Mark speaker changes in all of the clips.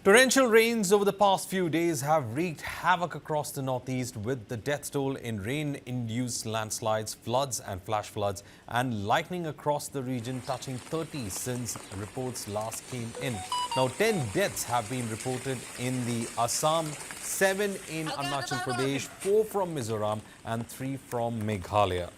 Speaker 1: Torrential rains over the past few days have wreaked havoc across the northeast, with the death toll in rain-induced landslides, floods and flash floods, and lightning across the region touching 30 since reports last came in. Now, 10 deaths have been reported in the Assam, 7 in Arunachal Pradesh, 4 from Mizoram and 3 from Meghalaya.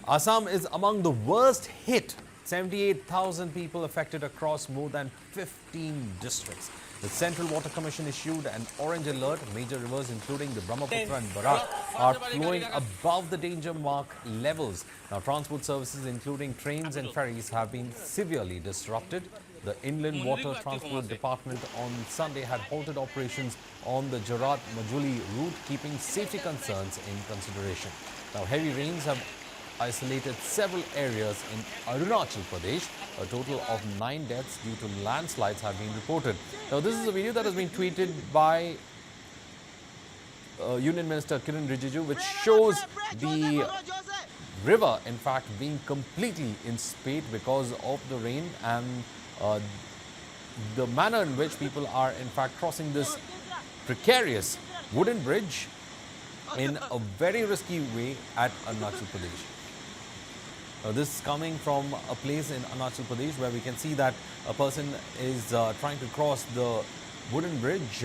Speaker 1: Assam is among the worst hit. 78,000 people affected across more than 15 districts. The Central Water Commission issued an orange alert. Major rivers including the Brahmaputra and Barak are flowing above the danger mark levels. Now, transport services including trains and ferries have been severely disrupted. The Inland Water Transport Department on Sunday had halted operations on the Jorat-Majuli route, keeping safety concerns in consideration. Now, heavy rains have isolated several areas in Arunachal Pradesh. A total of 9 deaths due to landslides have been reported. Now, this is a video that has been tweeted by Union Minister Kiran Rijiju, which shows the river, in fact, being completely in spate because of the rain and the manner in which people are, in fact, crossing this precarious wooden bridge in a very risky way at Arunachal Pradesh. This is coming from a place in Arunachal Pradesh where we can see that a person is trying to cross the wooden bridge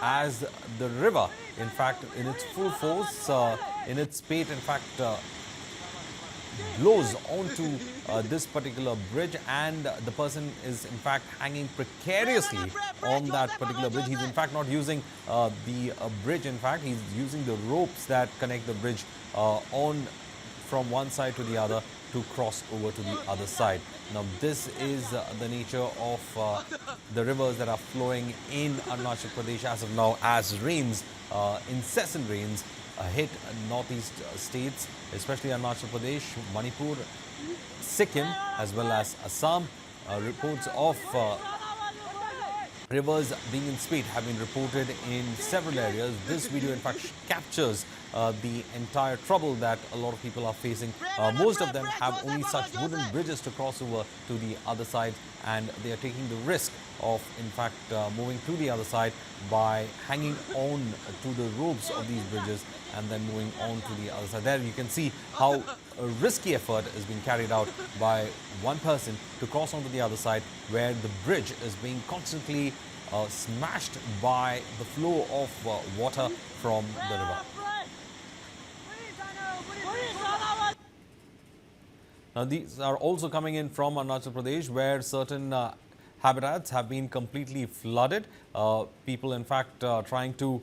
Speaker 1: as the river, in fact, in its full force, in its spate, in fact, blows onto this particular bridge, and the person is in fact hanging precariously on that particular bridge. He's in fact not using the bridge, in fact, he's using the ropes that connect the bridge on from one side to the other to cross over to the other side. Now, this is the nature of the rivers that are flowing in Arunachal Pradesh as of now, as rains, incessant rains, hit northeast states, especially Arunachal Pradesh, Manipur, Sikkim, as well as Assam. Reports of rivers being in spate have been reported in several areas. This video, in fact, captures the entire trouble that a lot of people are facing. Most of them have only such wooden bridges to cross over to the other side, and they are taking the risk of, in fact, moving to the other side by hanging on to the ropes of these bridges and then moving on to the other side. There you can see how a risky effort is being carried out by one person to cross onto the other side, where the bridge is being constantly smashed by the flow of water from the river. Now, these are also coming in from Arunachal Pradesh, where certain habitats have been completely flooded. People, in fact, trying to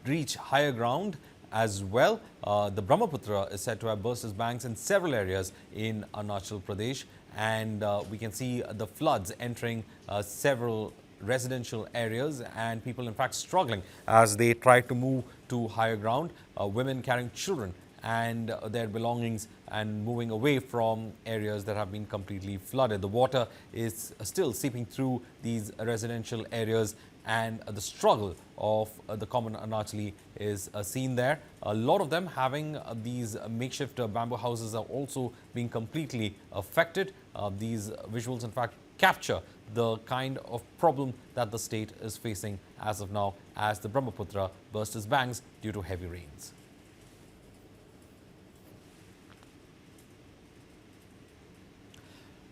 Speaker 1: reach higher ground as well. The Brahmaputra is said to have burst its banks in several areas in Arunachal Pradesh, and we can see the floods entering several residential areas, and people, in fact, struggling as they try to move to higher ground. Women carrying children and their belongings and moving away from areas that have been completely flooded. The water is still seeping through these residential areas, and the struggle of the common Arunachali is seen there. A lot of them having these makeshift bamboo houses are also being completely affected. These visuals, in fact, capture the kind of problem that the state is facing as of now, as the Brahmaputra burst its banks due to heavy rains.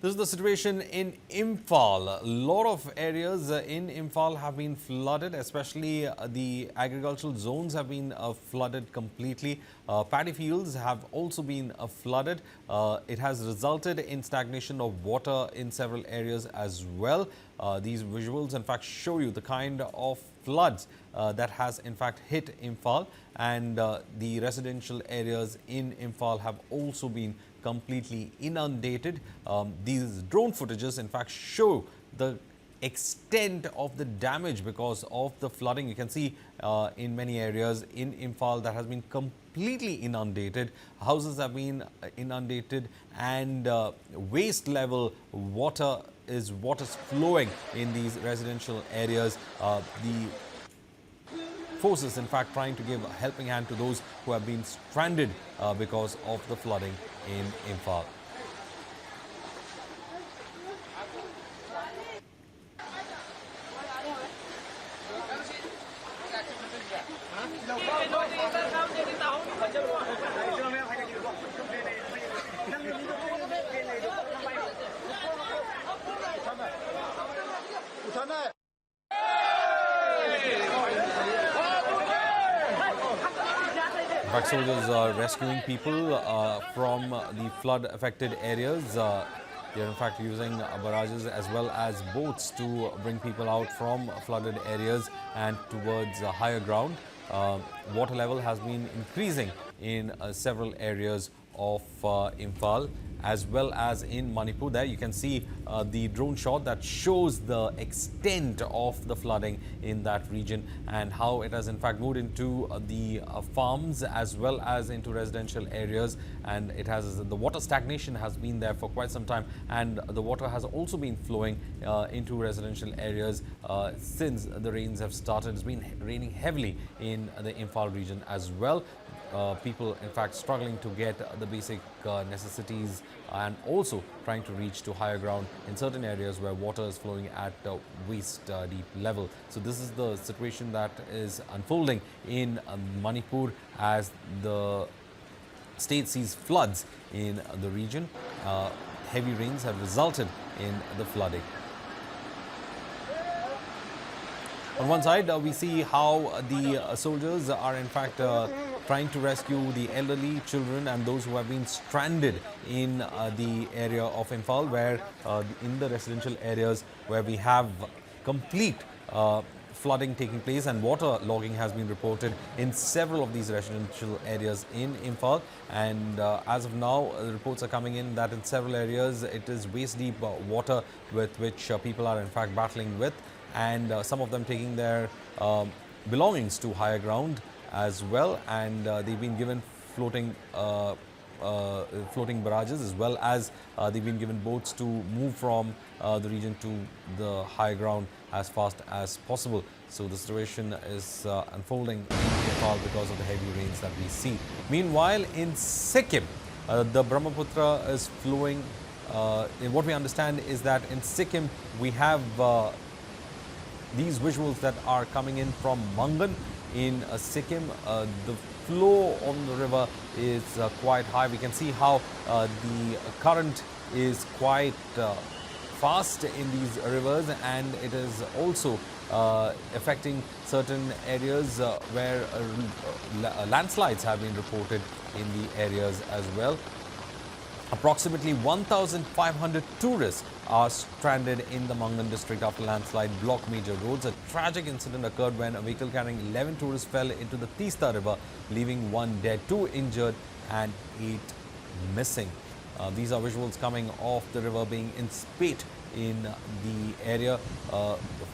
Speaker 1: This is the situation in Imphal. A lot of areas in Imphal have been flooded, especially the agricultural zones have been flooded completely. Paddy fields have also been flooded. It has resulted in stagnation of water in several areas as well. These visuals, in fact, show you the kind of floods that has, in fact, hit Imphal, and the residential areas in Imphal have also been completely inundated. These drone footages, in fact, show the extent of the damage because of the flooding. You can see in many areas in Imphal that has been completely inundated. Houses have been inundated, and waist level water is what is flowing in these residential areas. The forces, in fact, trying to give a helping hand to those who have been stranded because of the flooding in Imphal. In fact, soldiers are rescuing people from the flood-affected areas. They are in fact using barrages as well as boats to bring people out from flooded areas and towards higher ground. Water level has been increasing in several areas of Imphal as well as in Manipur. There you can see the drone shot that shows the extent of the flooding in that region and how it has in fact moved into the farms as well as into residential areas, and it has the water stagnation has been there for quite some time, and the water has also been flowing into residential areas since the rains have started. It's been raining heavily in the Imphal region as well. People in fact struggling to get the basic necessities and also trying to reach to higher ground in certain areas where water is flowing at waist deep level. So this is the situation that is unfolding in Manipur as the state sees floods in the region. Heavy rains have resulted in the flooding. On one side, we see how the soldiers are in fact trying to rescue the elderly, children and those who have been stranded in the area of Imphal, where in the residential areas where we have complete flooding taking place and water logging has been reported in several of these residential areas in Imphal. And as of now, reports are coming in that in several areas it is waist deep water with which people are in fact battling with, and some of them taking their belongings to higher ground as well, and they've been given floating barrages as well as they've been given boats to move from the region to the high ground as fast as possible. So the situation is unfolding in Nepal because of the heavy rains that we see. Meanwhile, in Sikkim, the Brahmaputra is flowing. What we understand is that in Sikkim we have these visuals that are coming in from Mangan in Sikkim. The flow on the river is quite high. We can see how the current is quite fast in these rivers, and it is also affecting certain areas where landslides have been reported in the areas as well. Approximately 1,500 tourists are stranded in the Mangan district after landslide blocked major roads. A tragic incident occurred when a vehicle carrying 11 tourists fell into the Tista river, leaving 1 dead, 2 injured and 8 missing. These are visuals coming off the river being in spate in the area,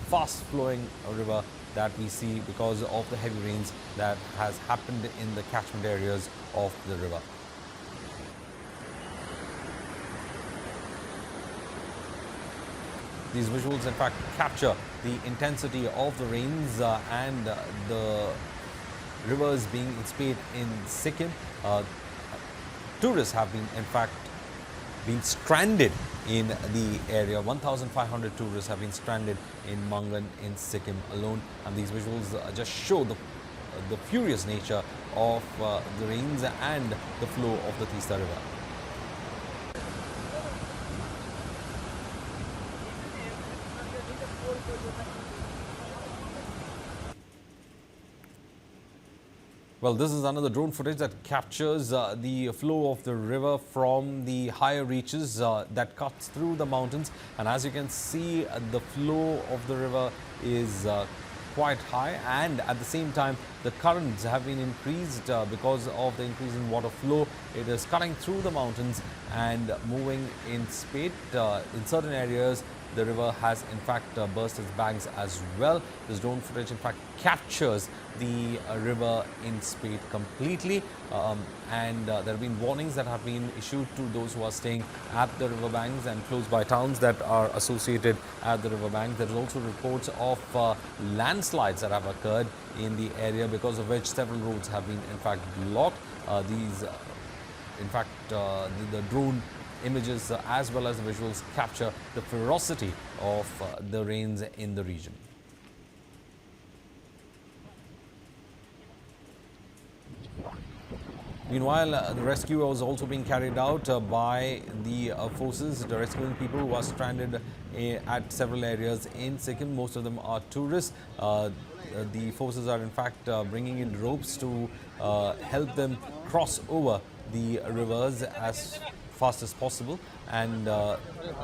Speaker 1: fast flowing river that we see because of the heavy rains that has happened in the catchment areas of the river. These visuals in fact capture the intensity of the rains and the rivers being in spate in Sikkim. Tourists have been in fact been stranded in the area. 1,500 tourists have been stranded in Mangan in Sikkim alone, and these visuals just show the furious nature of the rains and the flow of the Tista river. Well, this is another drone footage that captures the flow of the river from the higher reaches that cuts through the mountains. And as you can see, the flow of the river is quite high, and at the same time the currents have been increased because of the increase in water flow. It is cutting through the mountains and moving in spate. In certain areas the river has in fact burst its banks as well. This drone footage in fact captures the river in spate completely, and there have been warnings that have been issued to those who are staying at the river banks and close by towns that are associated at the river bank. There is also reports of landslides that have occurred in the area, because of which several roads have been in fact blocked. The drone images as well as the visuals capture the ferocity of the rains in the region. Meanwhile, the rescue was also being carried out by the forces rescuing people who are stranded at several areas in Sikkim. Most of them are tourists. The forces are in fact bringing in ropes to help them cross over the rivers as fast as possible, and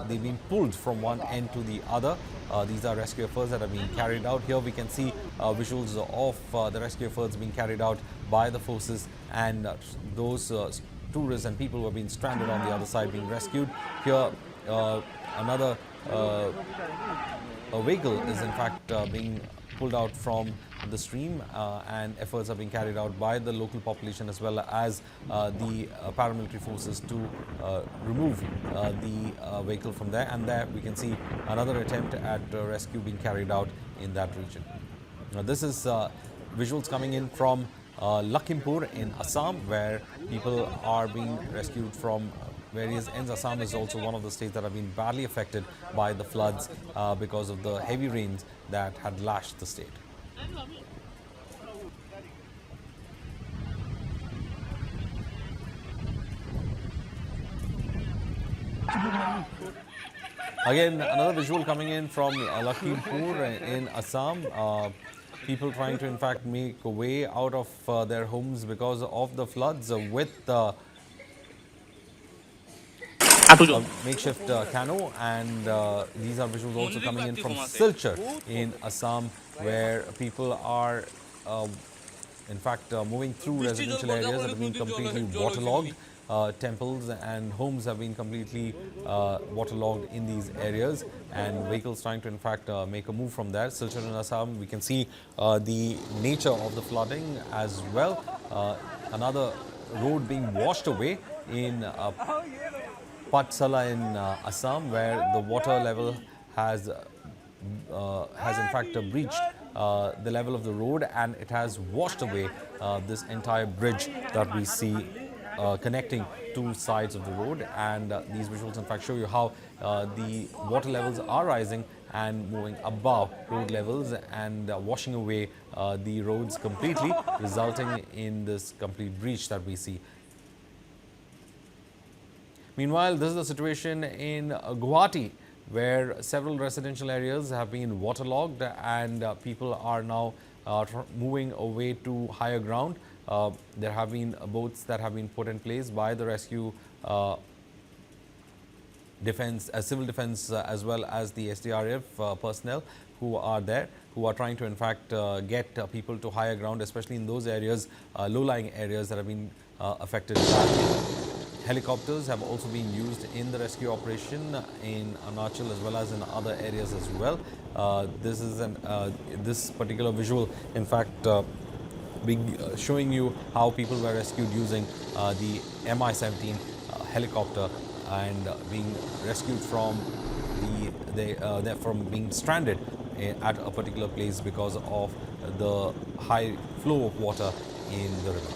Speaker 1: they've been pulled from one end to the other. These are rescue efforts that are being carried out. Here we can see visuals of the rescue efforts being carried out by the forces, and those tourists and people who have been stranded on the other side being rescued. Here another a vehicle is in fact being pulled out from the stream, and efforts are being carried out by the local population as well as the paramilitary forces to remove the vehicle from there. And there we can see another attempt at rescue being carried out in that region. Now, this is visuals coming in from Lakhimpur in Assam, where people are being rescued from various ends. Assam is also one of the states that have been badly affected by the floods because of the heavy rains that had lashed the state. Again, another visual coming in from Lakhimpur in Assam. People trying to in fact make a way out of their homes because of the floods with makeshift canoe, and these are visuals also coming in from Silchar in Assam, where people are in fact moving through residential areas that have been completely waterlogged. Temples and homes have been completely waterlogged in these areas, and vehicles trying to in fact make a move from there. Silchar in Assam, we can see the nature of the flooding as well. Another road being washed away in Patsala in Assam, where the water level has in fact breached the level of the road, and it has washed away this entire bridge that we see connecting two sides of the road. And these visuals in fact show you how the water levels are rising and moving above road levels and washing away the roads completely, resulting in this complete breach that we see. Meanwhile, this is the situation in Guwahati, where several residential areas have been waterlogged, and people are now moving away to higher ground. There have been boats that have been put in place by the rescue defense, civil defense, as well as the SDRF personnel who are there, who are trying to in fact get people to higher ground, especially in those areas, low-lying areas that have been affected badly. Helicopters have also been used in the rescue operation in Arunachal as well as in other areas as well. This is this particular visual, in fact, showing you how people were rescued using the Mi-17 helicopter, and being rescued from from being stranded at a particular place because of the high flow of water in the river.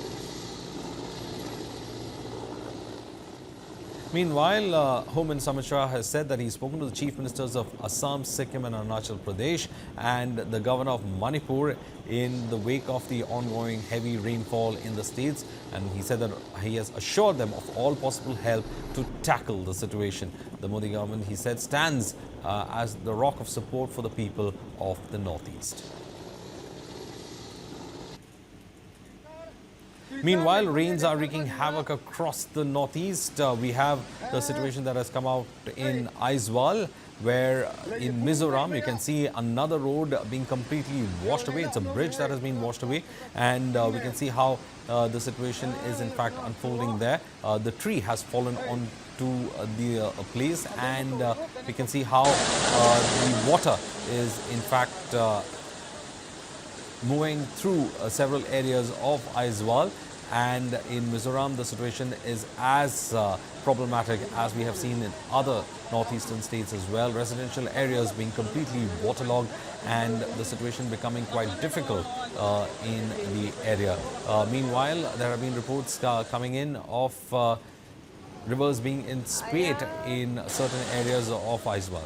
Speaker 1: Meanwhile, Home Minister Amit Shah has said that he's spoken to the chief ministers of Assam, Sikkim and Arunachal Pradesh and the governor of Manipur in the wake of the ongoing heavy rainfall in the states, and he said that he has assured them of all possible help to tackle the situation. The Modi government, he said, stands as the rock of support for the people of the Northeast. Meanwhile, rains are wreaking havoc across the Northeast. We have the situation that has come out in Aizawl, where in Mizoram you can see another road being completely washed away. It's a bridge that has been washed away, and we can see how the situation is in fact unfolding there. The tree has fallen onto the place, and we can see how the water is in fact moving through several areas of Aizawl. And in Mizoram, the situation is as problematic as we have seen in other northeastern states as well. Residential areas being completely waterlogged, and the situation becoming quite difficult in the area. Meanwhile, there have been reports coming in of rivers being in spate in certain areas of Aizawl.